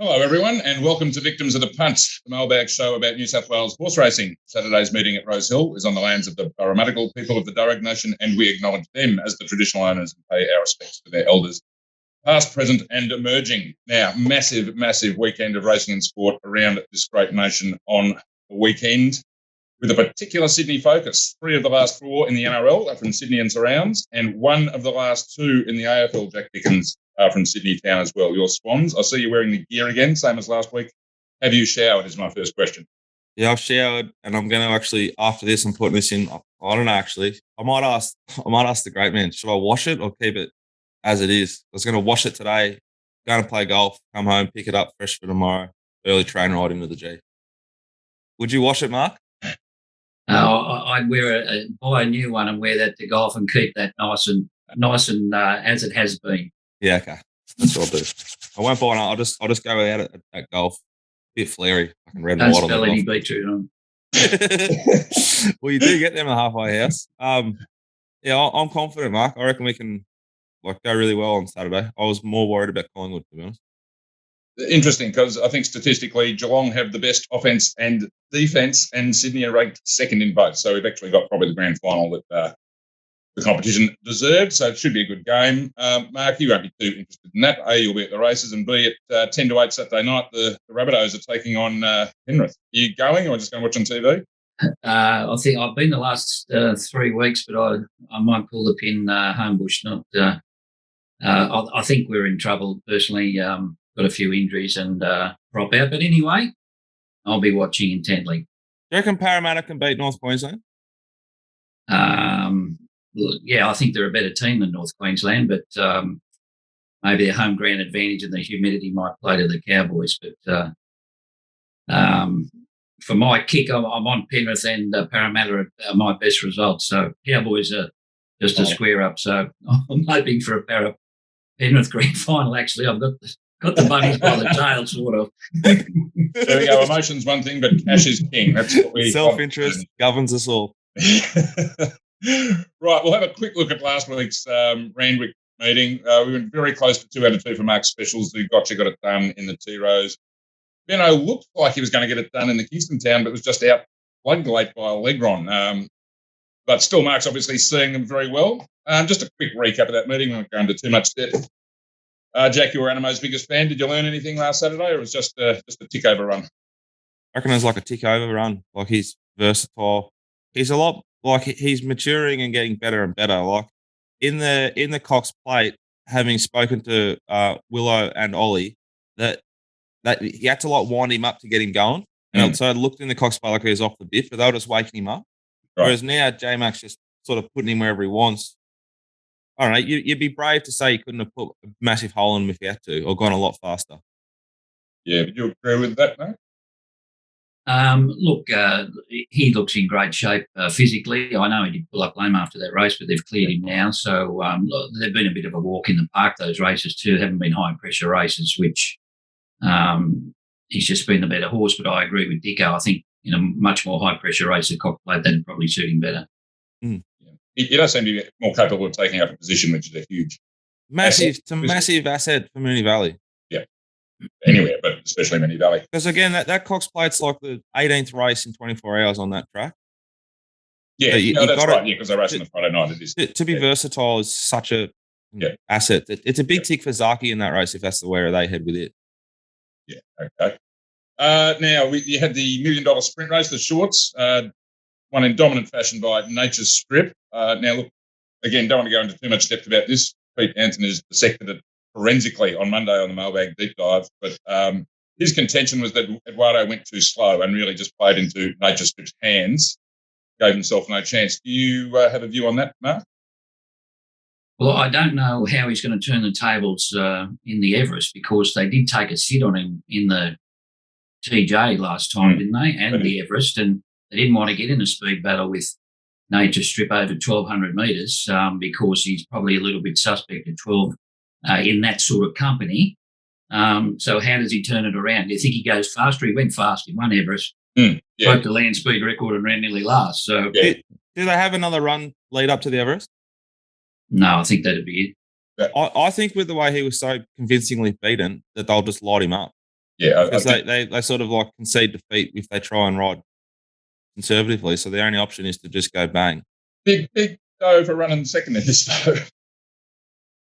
Hello, everyone, and welcome to Victims of the Punt, the mailbag show about New South Wales horse racing. Saturday's meeting at Rosehill is on the lands of the Barramadigal people of the Darug Nation, and we acknowledge them as the traditional owners and pay our respects to their elders, past, present, and emerging. Now, massive, massive weekend of racing and sport around this great nation on the weekend, with a particular Sydney focus. 3 of the last 4 in the NRL are from Sydney and surrounds, and 1 of the last 2 in the AFL, Jack Dickens, are from Sydney town as well. Your Swans, I see you wearing the gear again, same as last week. Have you showered is my first question. Yeah, I've showered, and I'm going to actually, after this, I'm putting this in. I don't know, actually. I might ask the great man, should I wash it or keep it as it is? I was going to wash it today, going to play golf, come home, pick it up fresh for tomorrow, early train ride into the G. Would you wash it, Mark? I'd buy a new one and wear that to golf and keep that nice and as it has been. Yeah, okay. That's what I'll do. I won't buy one. I'll just go out at golf. A bit flary. Fucking red and white on the golf. Don't spell any beetroot on. Well, you do get them at halfway house. Yeah, I'm confident, Mark. I reckon we can go really well on Saturday. I was more worried about Collingwood, to be honest. Interesting, because I think statistically Geelong have the best offence and defence, and Sydney are ranked second in both. So we've actually got probably the grand final that the competition deserved. So it should be a good game. Mark, you won't be too interested in that. A, you'll be at the races, and B, at 10 to 8 Saturday night, the Rabbitohs are taking on Penrith. Are you going or just going to watch on TV? I think I've been the last 3 weeks, but I might pull the pin Homebush. I think we're in trouble personally. Got a few injuries and drop out. But anyway, I'll be watching intently. Do you reckon Parramatta can beat North Queensland? Yeah, I think they're a better team than North Queensland, but maybe their home ground advantage and the humidity might play to the Cowboys. But for my kick, I'm on Penrith and Parramatta are my best results. So Cowboys are just a square up. So I'm hoping for a Penrith grand final, actually. I've got the bunnies by the tail, sort of. There we go. Emotion's one thing, but cash is king. That's what we self-interest governs us all. Right, we'll have a quick look at last week's Randwick meeting. We went very close to 2 out of 2 for Mark Specials, who got it done in the T-Rose. Benno looked like he was going to get it done in the Kingston Town, but was just out late by a Legron. But still, Mark's obviously seeing them very well. Just a quick recap of that meeting. We won't go into too much depth. Jack, you were Anamo's biggest fan. Did you learn anything last Saturday, or was it just a tick-over run? I reckon it was like a tick-over run. Like, he's versatile. He's a lot, like, he's maturing and getting better and better. Like, in the Cox Plate, having spoken to Willow and Ollie, that he had to, wind him up to get him going. And so it looked in the Cox Plate like he was off the bit, but they were just waking him up. Right. Whereas now, J-Mac's just sort of putting him wherever he wants. I don't know, you'd be brave to say you couldn't have put a massive hole in him if you had to, or gone a lot faster. Yeah, would you agree with that, mate? Look, he looks in great shape physically. I know he did pull up lame after that race, but they've cleared him now. So they've been a bit of a walk in the park, those races too. They haven't been high-pressure races, which he's just been the better horse. But I agree with Dicko. I think in a much more high-pressure race at Cox Plate, that'd probably suit him better. Mm. He does seem to be more capable of taking up a position, which is a huge massive asset for Moonee Valley. Yeah, anywhere, but especially Moonee Valley. Because again, that Cox Plate's like the 18th race in 24 hours on that track. Yeah, that's right. Yeah, because they're racing the Friday night. It is to be versatile is such a asset. It's a big tick for Zaki in that race if that's the way they head with it. Yeah. Okay. Now you had the $1 million sprint race, the shorts. Won in dominant fashion by Nature's Strip. Now, look, again, don't want to go into too much depth about this. Pete Anton has dissected it forensically on Monday on the Mailbag Deep Dive, but his contention was that Eduardo went too slow and really just played into Nature's Strip's hands, gave himself no chance. Do you have a view on that, Mark? Well, I don't know how he's going to turn the tables in the Everest, because they did take a sit on him in the TJ last time, didn't they, and the Everest, and they didn't want to get in a speed battle with Nature Strip over 1,200 metres because he's probably a little bit suspect at 12 in that sort of company. So how does he turn it around? Do you think he goes faster? He went fast. He won Everest, broke the land speed record and ran nearly last. So, do they have another run lead up to the Everest? No, I think that'd be it. I think with the way he was so convincingly beaten that they'll just light him up. Yeah, because they sort of like concede defeat if they try and ride conservatively. So the only option is to just go bang. Big go for running second in this though.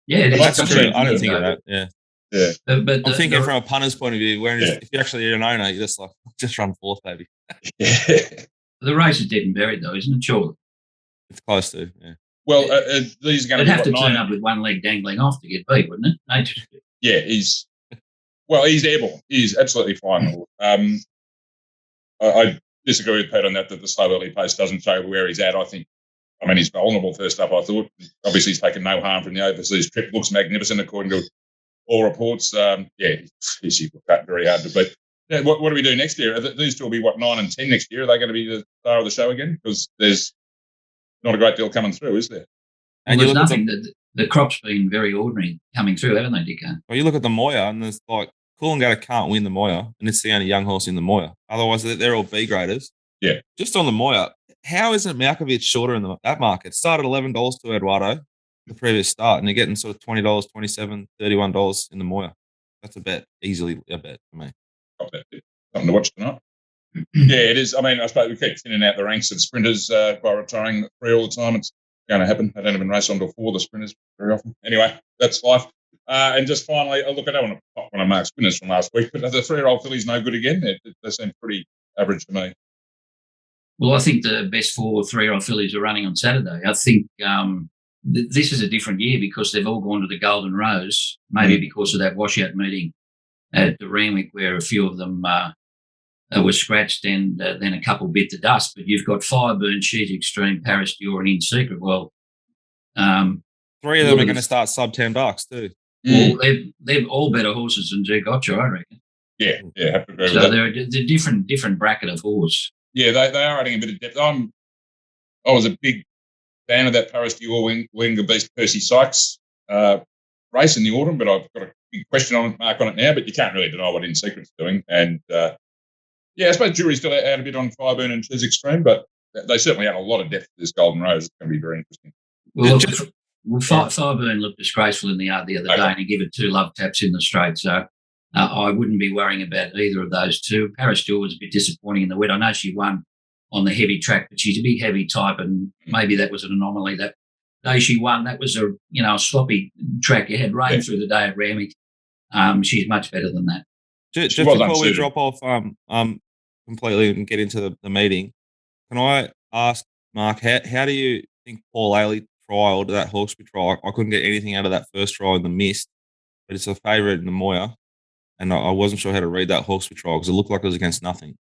Yeah, That's true. I didn't think of that. Yeah. Yeah. But I'm thinking from a punter's point of view, where Yeah. if you're actually an owner, you're just run fourth, baby. Yeah. The race is dead and buried, though, isn't it? Surely. It's close to, yeah. Well, these are going to They'd have to turn up with one leg dangling off to get beat, wouldn't it? Yeah, he's airborne. He's absolutely fine. I disagree with Pete on that the slow early pace doesn't show where he's at. I mean, he's vulnerable first up, I thought. Obviously, he's taken no harm from the overseas trip. Looks magnificent, according to all reports. He's cut very hard to beat. Yeah, what do we do next year? These two will be, 9 and 10 next year? Are they going to be the star of the show again? Because there's not a great deal coming through, is there? And there's nothing. The crop's been very ordinary coming through, haven't they, Dicko? Well, you look at the Moya, and there's Coolangatta can't win the Moya, and it's the only young horse in the Moya. Otherwise, they're all B graders. Yeah. Just on the Moya, how isn't Malkovich shorter in that market? It started $11 to Eduardo the previous start, and you're getting sort of $20, $27, $31 in the Moya. That's a bet, easily a bet for me. Something to watch tonight. Yeah, it is. I mean, I suppose we keep thinning out the ranks of sprinters by retiring 3 all the time. It's going to happen. They don't even race on to 4, the sprinters, very often. Anyway, that's life. And just finally, look, I don't want to pop one of Mark's winners from last week, but are the 3-year-old fillies no good again? They seem pretty average to me. Well, I think the best 4 3-year-old fillies are running on Saturday. I think this is a different year because they've all gone to the Golden Rose, maybe because of that washout meeting at the Randwick where a few of them were scratched and then a couple bit the dust. But you've got Fireburn, She's Extreme, Paris Dior and In Secret. Well, 3 of them are going to start sub $10 too. Well, they're all better horses than G Gotcha, I reckon. Yeah, have to agree with that. So they're a different bracket of horse. Yeah, they are adding a bit of depth. I was a big fan of that Paris Dior Wing Beast Percy Sykes race in the autumn, but I've got a big question mark on it now, but you can't really deny what In Secret's doing. And, I suppose jury's still out a bit on Fireburn and She's Extreme, but they certainly add a lot of depth to this Golden Rose. It's going to be very interesting. Well, Fireburn looked disgraceful in the yard the other day, and he gave it 2 love taps in the straight. So I wouldn't be worrying about either of those two. Paris Dior was a bit disappointing in the wet. I know she won on the heavy track, but she's a big heavy type, and maybe that was an anomaly. That day she won, that was a sloppy track. You had rain through the day at Randwick. She's much better than that. Just before we drop off completely and get into the meeting, can I ask Mark, how do you think Paul Ailey trialled that Hawkesbury trial? I couldn't get anything out of that first trial in the mist, but it's a favourite in the Moya, and I wasn't sure how to read that Hawkesbury trial because it looked like it was against nothing.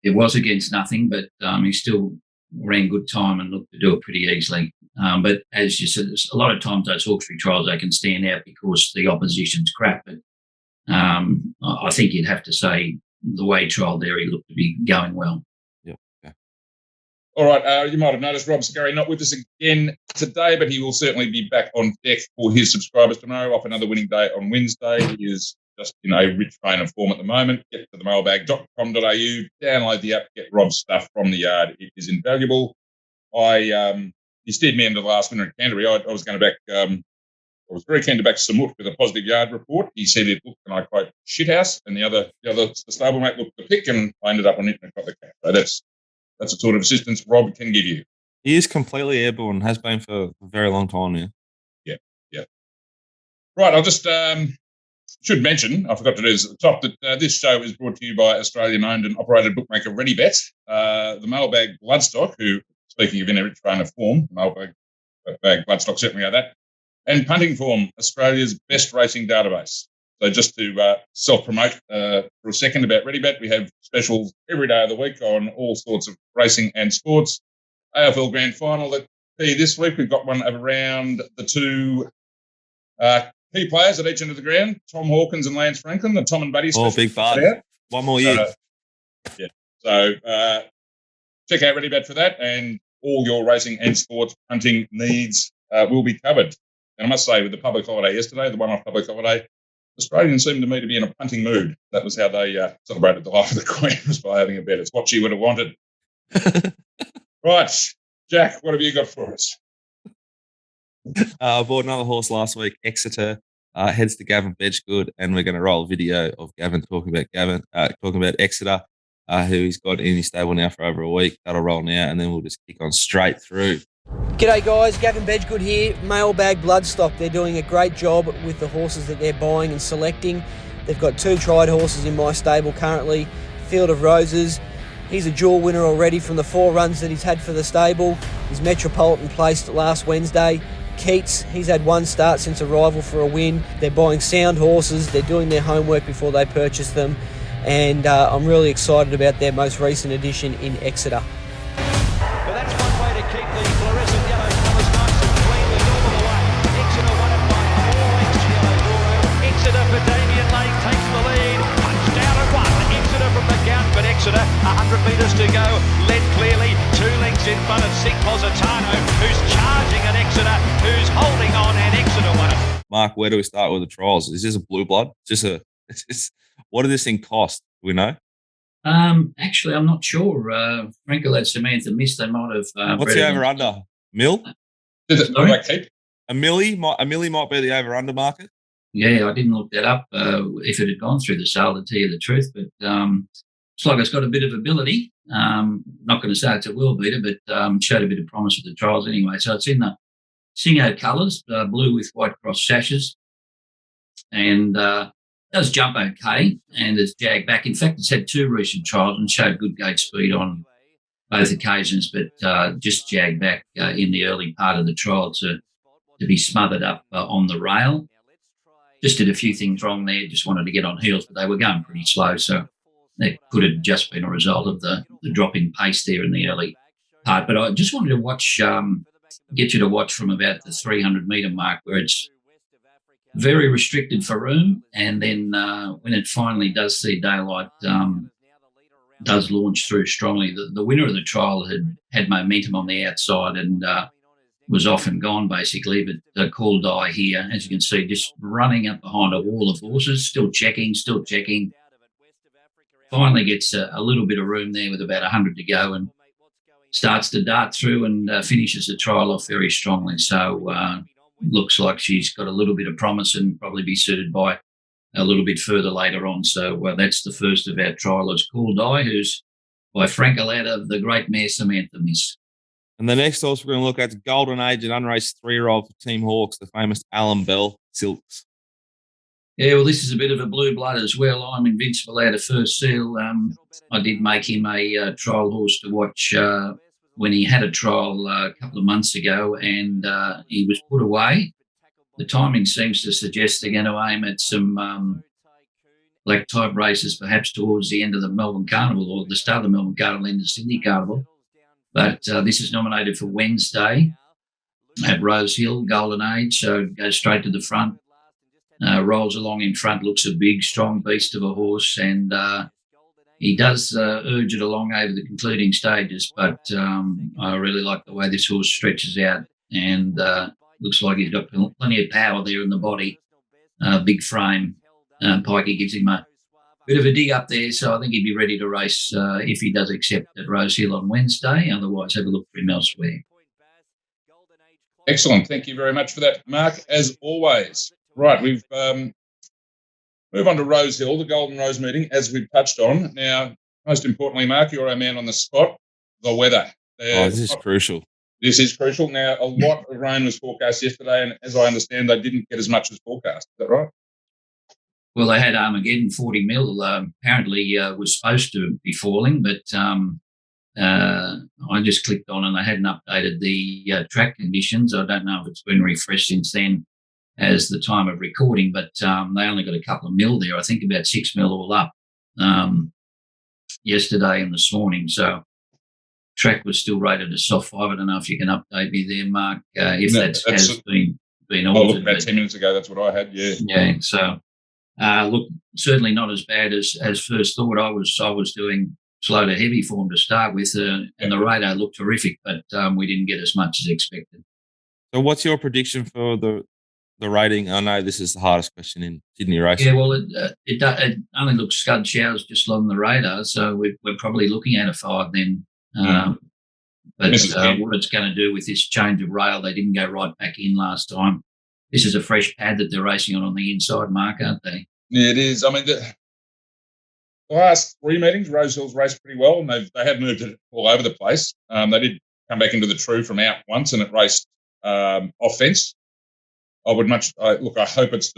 It was against nothing, but he still ran good time and looked to do it pretty easily. But as you said, a lot of times those Hawkesbury trials, they can stand out because the opposition's crap. But I think you'd have to say the way he trialled there, he looked to be going well. Yeah. Okay. All right. You might have noticed Rob Scurry not with us again today, but he will certainly be back on deck for his subscribers tomorrow, off another winning day on Wednesday. He is just in a rich vein of form at the moment. Get to the mailbag.com.au, download the app, get Rob's stuff from the yard. It is invaluable. He steered me into the last winner at Canterbury. I was going to back I was very keen to back Samut with a positive yard report. He said it looked, and I quote, shithouse, and the stablemate looked the pick, and I ended up on it and got the cap. So that's the sort of assistance Rob can give you. He is completely airborne, has been for a very long time now. Yeah. Right, I'll just should mention, I forgot to do this at the top, that this show is brought to you by Australian-owned and operated bookmaker ReadyBet. The mailbag Bloodstock, who, speaking of in a rich vein of form, mailbag Bloodstock certainly are that, and Punting Form, Australia's best racing database. So just to self-promote for a second about ReadyBet, we have specials every day of the week on all sorts of racing and sports. AFL Grand Final at P this week. We've got one of around the 2 key players at each end of the ground, Tom Hawkins and Lance Franklin, the Tom and Buddy special. Oh, big fun. One more year. So check out ReadyBet for that, and all your racing and sports punting needs will be covered. And I must say, with the public holiday yesterday, the one-off public holiday, Australians seemed to me to be in a punting mood. That was how they celebrated the life of the Queen, was by having a bet. It's what she would have wanted. Right, Jack, what have you got for us? I bought another horse last week, Exeter. heads to Gavin Bedgood, and we're going to roll a video of Gavin talking about Exeter, who he's got in his stable now for over a week. That'll roll now, and then we'll just kick on straight through. G'day guys, Gavin Bedgood here, Mailbag Bloodstock. They're doing a great job with the horses that they're buying and selecting. They've got 2 tried horses in my stable currently. Field of Roses, he's a dual winner already from the 4 runs that he's had for the stable. He's Metropolitan placed last Wednesday. Keats, he's had 1 start since arrival for a win. They're buying sound horses, they're doing their homework before they purchase them, and I'm really excited about their most recent addition in Exeter. Well, that's one way to keep the fluorescent yellow colours nice and cleanly all the way. Exeter won it by 4 lengths to Yellow Guru. Exeter for Damien Lake takes the lead. Punched down at 1. Exeter from the count, but Exeter 100 metres to go. Led clearly 2 lengths in front of Sig Positano, who's charging at Exeter, who's holding on, and Exeter won it. Mark, where do we start with the trials? Is this a blue blood? What did this thing cost? Do we know? Actually, I'm not sure. Franco let Samantha miss. They might have. What's the over under? Mill? Sorry? A milli might be the over under market. Yeah, I didn't look that up. If it had gone through the sale, to tell you the truth, but it's like it's got a bit of ability. Not going to say it's a world beater, but showed a bit of promise with the trials anyway. So it's in the Singo colours, blue with white cross sashes, and does jump okay, and it's jagged back. In fact, it's had 2 recent trials and showed good gate speed on both occasions, but just jagged back in the early part of the trial to be smothered up on the rail. Just did a few things wrong there, just wanted to get on heels, but they were going pretty slow, so that could have just been a result of the drop in pace there in the early part. But I just wanted to watch, get you to watch from about the 300-metre mark, where it's very restricted for room, and then when it finally does see daylight, does launch through strongly. The winner of the trial had momentum on the outside and was off and gone basically, but Call Die here, as you can see, just running up behind a wall of horses, still checking. Finally gets a little bit of room there with about 100 to go and starts to dart through and finishes the trial off very strongly. So looks like she's got a little bit of promise and probably be suited by a little bit further later on. So that's the first of our trialers, Call Die, who's by Frank Aletta of the great mare Samantha Miss. And the next horse we're going to look at is Golden Age, an unraced 3-year-old for Team Hawks, the famous Alan Bell Silks. Yeah, well, this is a bit of a blue blood as well. I'm invincible out of first seal. I did make him a trial horse to watch when he had a trial a couple of months ago, and he was put away. The timing seems to suggest they're going to aim at some black type races, perhaps towards the end of the Melbourne Carnival or the start of the Melbourne Carnival into Sydney Carnival. But this is nominated for Wednesday at Rosehill, Golden Age, so goes straight to the front. Rolls along in front, looks a big, strong beast of a horse, and he does urge it along over the concluding stages, but I really like the way this horse stretches out, and looks like he's got plenty of power there in the body, big frame. Pikey gives him a bit of a dig up there, so I think he'd be ready to race if he does accept at Rosehill on Wednesday. Otherwise, have a look for him elsewhere. Excellent. Thank you very much for that, Mark, as always. Right, we've move on to Rosehill, the Golden Rose meeting, as we've touched on. Now, most importantly, Mark, you're our man on the spot, the weather. This is crucial. This is crucial. Now, a lot of rain was forecast yesterday, and as I understand, they didn't get as much as forecast. Is that right? Well, they had Armageddon 40 mil. Apparently was supposed to be falling, but I just clicked on and they hadn't updated the track conditions. I don't know if it's been refreshed since then as the time of recording, but they only got a couple of mil there. I think about 6 mil all up yesterday and this morning. So track was still rated a soft 5. I don't know if you can update me there, Mark, if has been altered. I looked about 10 minutes ago. That's what I had, yeah. Yeah, so look, certainly not as bad as first thought. I was doing slow to heavy form to start with, and the radar looked terrific, but we didn't get as much as expected. So what's your prediction for the rating? I know this is the hardest question in Sydney racing. Yeah, well, it only looks scud showers just along the radar, so we're probably looking at a 5 then. But what it's going to do with this change of rail, they didn't go right back in last time. this is a fresh pad that they're racing on the inside, Mark, aren't they? Yeah, it is. I mean, the last 3 meetings, Rosehill's raced pretty well, and they have moved it all over the place. They did come back into the true from out once, and it raced off fence. I would look. I hope it's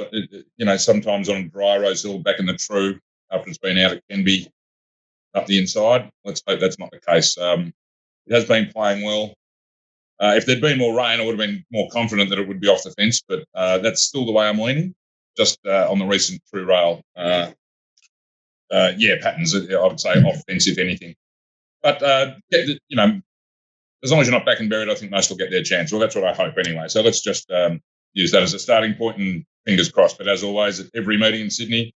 sometimes on dry Rosehill back in the true after it's been out, it can be up the inside. Let's hope that's not the case. It has been playing well. If there'd been more rain, I would have been more confident that it would be off the fence, but that's still the way I'm leaning. Just on the recent true rail, patterns. I would say off fence if anything. But as long as you're not back and buried, I think most will get their chance. Well, that's what I hope anyway. So let's just use that as a starting point and fingers crossed. But as always, at every meeting in Sydney,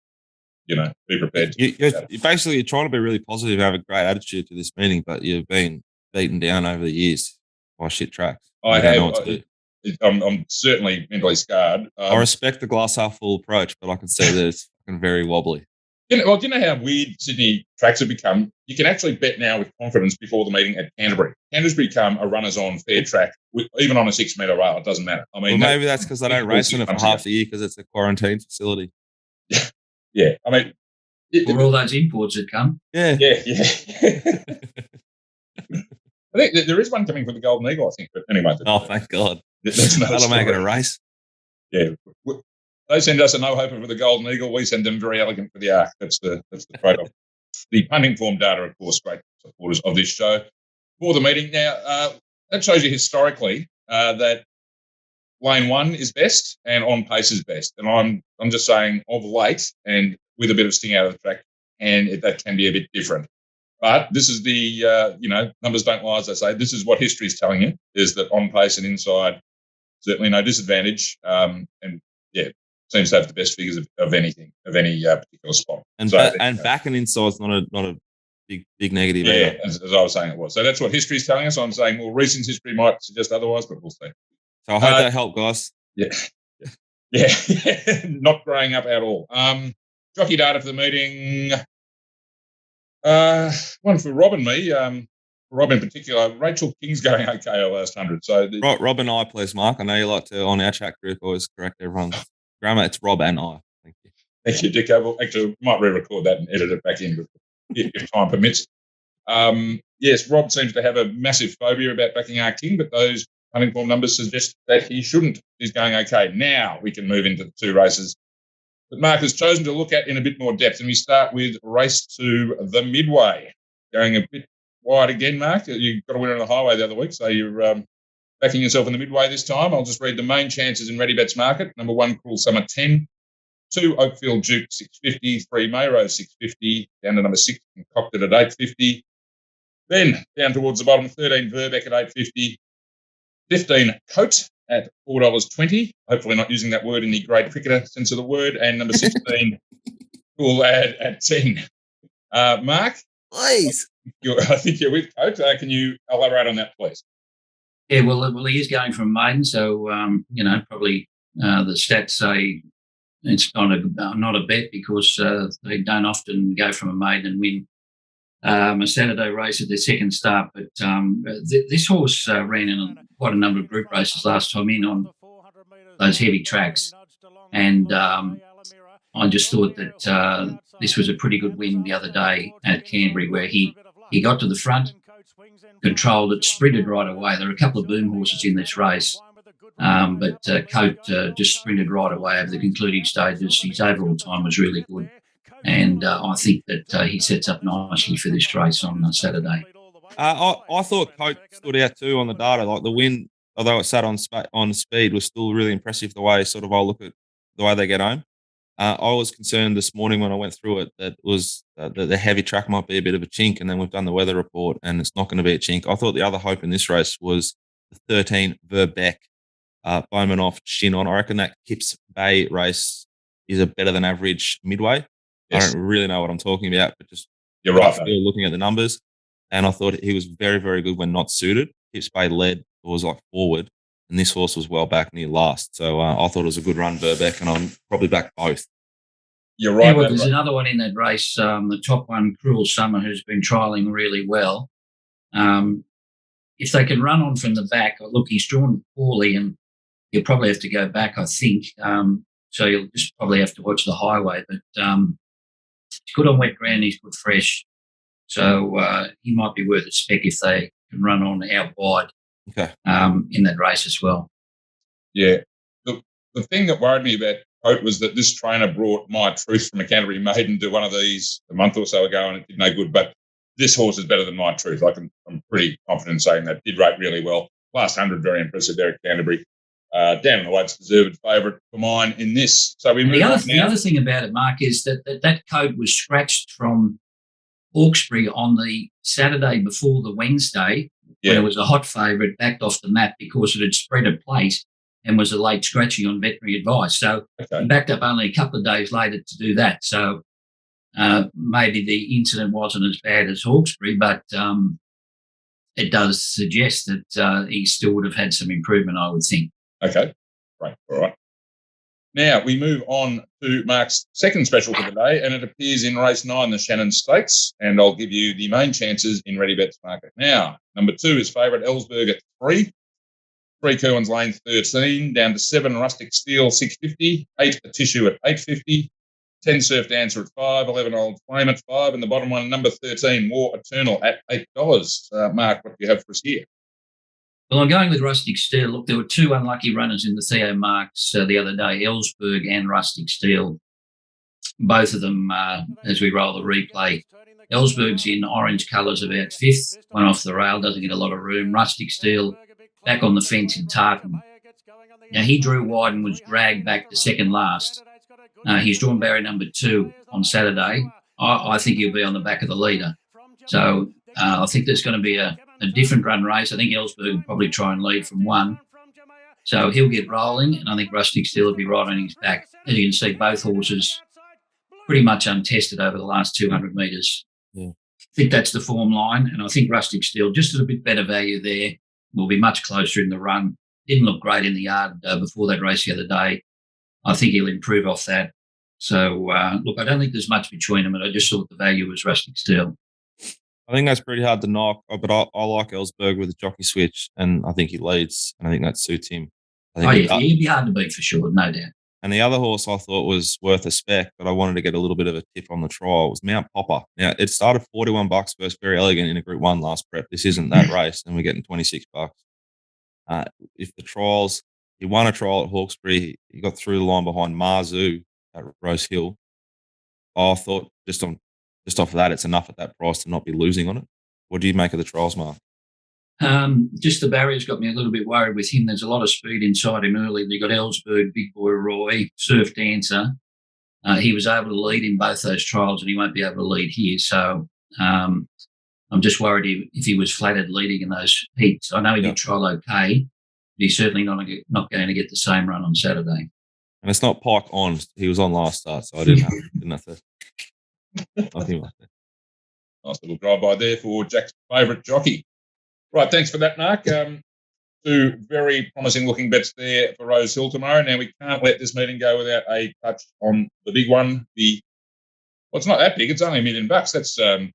be prepared. You're basically trying to be really positive and have a great attitude to this meeting, but you've been beaten down over the years by shit tracks. I have. I'm certainly mentally scarred. I respect the glass half full approach, but I can see that it's fucking very wobbly. Do you know how weird Sydney tracks have become? You can actually bet now with confidence before the meeting at Canterbury. Canterbury's become a runners-on fair track, even on a 6-metre rail. It doesn't matter. I mean, maybe that's because they don't race in it for half the year because it's a quarantine facility. Yeah. I mean, or all those imports that come. Yeah. I think there is one coming for the Golden Eagle, I think. But anyway. Oh, thank God. That'll make it a race. Yeah. They send us a no hoper for the Golden Eagle. We send them very elegant for the Arc. That's the trade-off. The punting form data, of course, great supporters of this show. For the meeting now, that shows you historically that lane 1 is best and on pace is best. And I'm just saying of late and with a bit of sting out of the track, and that can be a bit different. But this is the numbers don't lie, as they say. This is what history is telling you: is that on pace and inside, certainly no disadvantage. Seems to have the best figures of any particular spot. And back and inside is not a big negative. Yeah, as I was saying it was. So that's what history is telling us. I'm saying, well, recent history might suggest otherwise, but we'll see. So I hope that helped, guys. Yeah. Not growing up at all. Jockey data for the meeting. One for Rob and me. Rob in particular. Rachel King's going okay our last 100. So Rob and I, please, Mark. I know you like to on our chat group always correct everyone's grammar. It's Rob and I. Thank you. Thank you, Dicko. Well, actually, might re-record that and edit it back in if time permits. Yes, Rob seems to have a massive phobia about backing our King, but those hunting form numbers suggest that he shouldn't. He's going okay. Now we can move into the 2 races that Mark has chosen to look at in a bit more depth. And we start with race 2, the Midway. Going a bit wide again, Mark. You got a winner on the highway the other week, so you're backing yourself in the Midway this time. I'll just read the main chances in Ready Bets Market. Number 1, Cruel Summer 10. 2, Oakfield Duke 650. 3, Mayrose 650. Down to number 6, Concocted at 850. Then down towards the bottom, 13, Verbeck at 850. 15, Coat at $4.20. Hopefully not using that word in the great cricketer sense of the word. And number 16, Cool Lad at 10. Mark? Please. I think you're with Coat. Can you elaborate on that, please? Yeah, well, he is going from maiden, so, probably the stats say it's not a bet because they don't often go from a maiden and win a Saturday race at their second start. But this horse ran in quite a number of group races last time in on those heavy tracks. And I just thought that this was a pretty good win the other day at Canterbury where he got to the front, controlled it, sprinted right away. There are a couple of boom horses in this race, but Coat just sprinted right away over the concluding stages. His overall time was really good. And I think that he sets up nicely for this race on Saturday. I thought Coat stood out too on the data. Like the win, although it sat on speed, was still really impressive the way sort of I look at the way they get home. I was concerned this morning when I went through it that was the heavy track might be a bit of a chink, and then we've done the weather report and it's not going to be a chink. I thought the other hope in this race was the 13 Verbeck, Bowman off, Shean on. I reckon that Kips Bay race is a better than average Midway. Yes. I don't really know what I'm talking about, but just you're right. Still looking at the numbers, and I thought he was very, very good when not suited. Kips Bay led, was like forward, and this horse was well back near last. So I thought it was a good run, Verbeck, and I'm probably back both. You're right. Yeah, well, there's another one in that race, the top one, Cruel Summer, who's been trialling really well. If they can run on from the back, look, he's drawn poorly, and he'll probably have to go back, I think. So you'll just probably have to watch the highway. But he's good on wet ground. He's good fresh. So he might be worth a spec if they can run on out wide in that race as well. Yeah. The thing that worried me about Coat was that this trainer brought My Truth from a Canterbury Maiden to one of these a month or so ago, and it did no good. But this horse is better than My Truth. I'm pretty confident in saying that. Did rate really well. Last 100, very impressive there at Canterbury. Down in the weights, deserved favourite for mine in this. So we move on. The other thing about it, Mark, is that Coat was scratched from Hawkesbury on the Saturday before the Wednesday, when it was a hot favourite, backed off the map because it had spread a plate and was a late scratching on veterinary advice. So he backed up only a couple of days later to do that. So maybe the incident wasn't as bad as Hawkesbury, but it does suggest that he still would have had some improvement, I would think. Okay, great. All right. Now we move on to Mark's second special for the day, and it appears in race 9, the Shannon Stakes, and I'll give you the main chances in Ready Bets Market. Now, number 2 is favourite Ellsberg at 3. 3 Kerwin's Lane 13, down to 7 Rustic Steel 650, 8 A Tissue at 850, 10 Surf Dancer at 5, 11 Old Flame at 5, and the bottom one, number 13, War Eternal at $8. Mark, what do you have for us here? Well, I'm going with Rustic Steel. Look, there were 2 unlucky runners in the Theo Marks the other day, Ellsberg and Rustic Steel. Both of them, as we roll the replay, Ellsberg's in orange colours about 5th, one off the rail, doesn't get a lot of room. Rustic Steel back on the fence in Tartan. Now, he drew wide and was dragged back to second last. He's drawn barrier number 2 on Saturday. I think he'll be on the back of the leader. So I think there's going to be a different run race. I think Ellsberg will probably try and lead from 1. So he'll get rolling, and I think Rustic Steel will be right on his back. As you can see, both horses pretty much untested over the last 200 metres. Yeah. I think that's the form line, and I think Rustic Steel, just at a bit better value there, will be much closer in the run. Didn't look great in the yard before that race the other day. I think he'll improve off that. So, look, I don't think there's much between them, but I just thought the value was Rustic Steel. I think that's pretty hard to knock, but I like Ellsberg with a jockey switch, and I think he leads, and I think that suits him. He'd be hard to beat for sure, no doubt. And the other horse I thought was worth a spec, but I wanted to get a little bit of a tip on the trial, was Mount Popper. Now, it started $41 versus Very Elegant in a Group 1 last prep. This isn't that race, and we're getting $26. If the trials, he won a trial at Hawkesbury, he got through the line behind Marzu at Rosehill. I thought just off of that, it's enough at that price to not be losing on it. What do you make of the trials, Mark? Just the barrier's got me a little bit worried with him. There's a lot of speed inside him early. You've got Ellsberg, Big Boy Roy, Surf Dancer. He was able to lead in both those trials, and he won't be able to lead here. So I'm just worried if he was flattered leading in those heats. I know he did trial okay, but he's certainly not going to get the same run on Saturday. And it's not Pike on. He was on last start, so I didn't have to. Nothing like that. Nice little drive-by there for Jack's favourite jockey. Right, thanks for that, Mark. 2 very promising-looking bets there for Rosehill tomorrow. Now, we can't let this meeting go without a touch on the big one. It's not that big. It's only $1 million. That's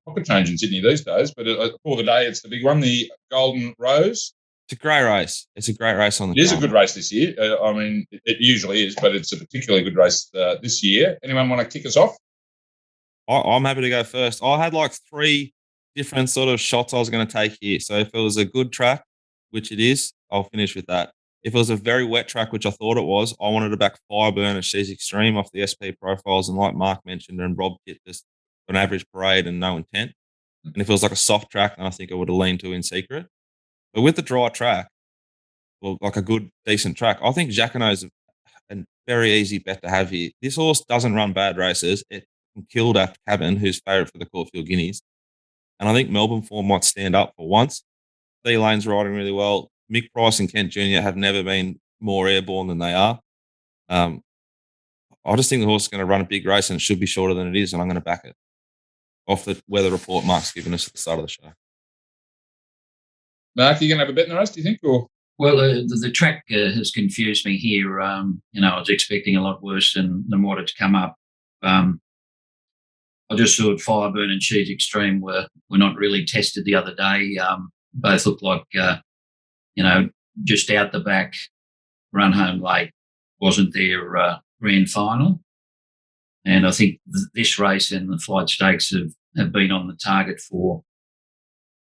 pocket change in Sydney these days. But for the day, it's the big one, the Golden Rose. It's a great race. It's a great race on the. It is a good race this year. I mean, it usually is, but it's a particularly good race this year. Anyone want to kick us off? I'm happy to go first. I had like 3 different sort of shots I was going to take here. So if it was a good track, which it is, I'll finish with that. If it was a very wet track, which I thought it was, I wanted to back Fireburn and She's Extreme off the SP profiles. And like Mark mentioned, and Rob Kit, just an average parade and no intent. And if it was like a soft track, then I think I would have leaned to In Secret. But with the dry track, well, like a good, decent track, I think Jacquinot's a very easy bet to have here. This horse doesn't run bad races. It killed after Cabin, who's favourite for the Caulfield Guineas. And I think Melbourne form might stand up for once. D Lane's riding really well. Mick Price and Kent Jr. have never been more airborne than they are. I just think the horse is going to run a big race and it should be shorter than it is, and I'm going to back it off the weather report Mark's given us at the start of the show. Mark, you going to have a bet in the race, do you think? Or? Well, the track has confused me here. I was expecting a lot worse than what had come up. I just thought Fireburn and She's Extreme were not really tested the other day. Both looked like, just out the back run home late wasn't their grand final. And I think this race and the Flight Stakes have been on the target for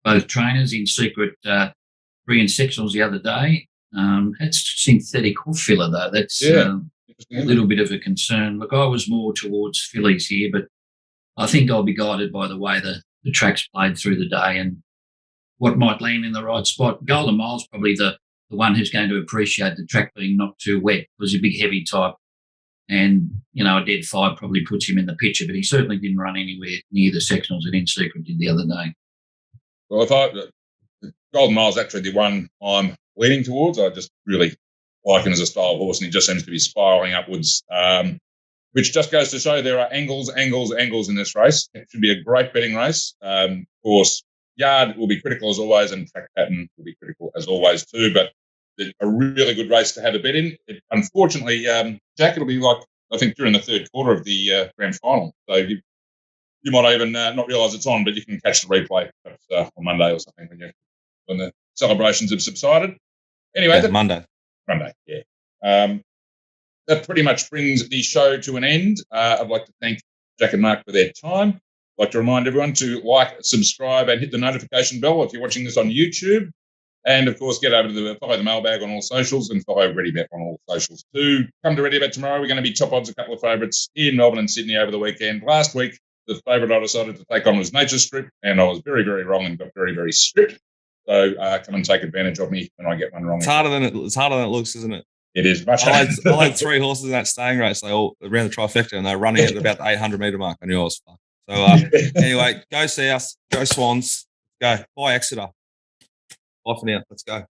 both trainers. In secret, bringing sectionals the other day. That's synthetic hoof filler, though. That's a little bit of a concern. Look, I was more towards fillies here, but I think I'll be guided by the way the track's played through the day and what might land in the right spot. Golden Mile's probably the one who's going to appreciate the track being not too wet. Was a big, heavy type. And, a dead 5 probably puts him in the picture, but he certainly didn't run anywhere near the sectionals that In Secret did the other day. Well, Golden Mile's actually the one I'm leaning towards. I just really like him as a style horse, and he just seems to be spiralling upwards, which just goes to show there are angles in this race. It should be a great betting race. Of course, yard will be critical as always, and track pattern will be critical as always too, but a really good race to have a bet in. Unfortunately, Jack, it'll be like, I think, during the third quarter of the grand final. So you might even not realise it's on, but you can catch the replay perhaps, on Monday or something when the celebrations have subsided. Anyway, Monday, yeah. That pretty much brings the show to an end. I'd like to thank Jack and Mark for their time. I'd like to remind everyone to like, subscribe, and hit the notification bell if you're watching this on YouTube. And, of course, get over to follow the mailbag on all socials and follow ReadyBet on all socials too. Come to ReadyBet tomorrow. We're going to be top odds a couple of favourites in Melbourne and Sydney over the weekend. Last week, the favourite I decided to take on was Nature Strip, and I was very, very wrong and got very, very stripped. So come and take advantage of me when I get one wrong. It's harder than it looks, isn't it? It is much I harder. had 3 horses in that staying race. They all ran the trifecta, and they're running at about the 800-metre mark on yours. So anyway, go South, go Swans, go. Bye Exeter. Bye for now. Let's go.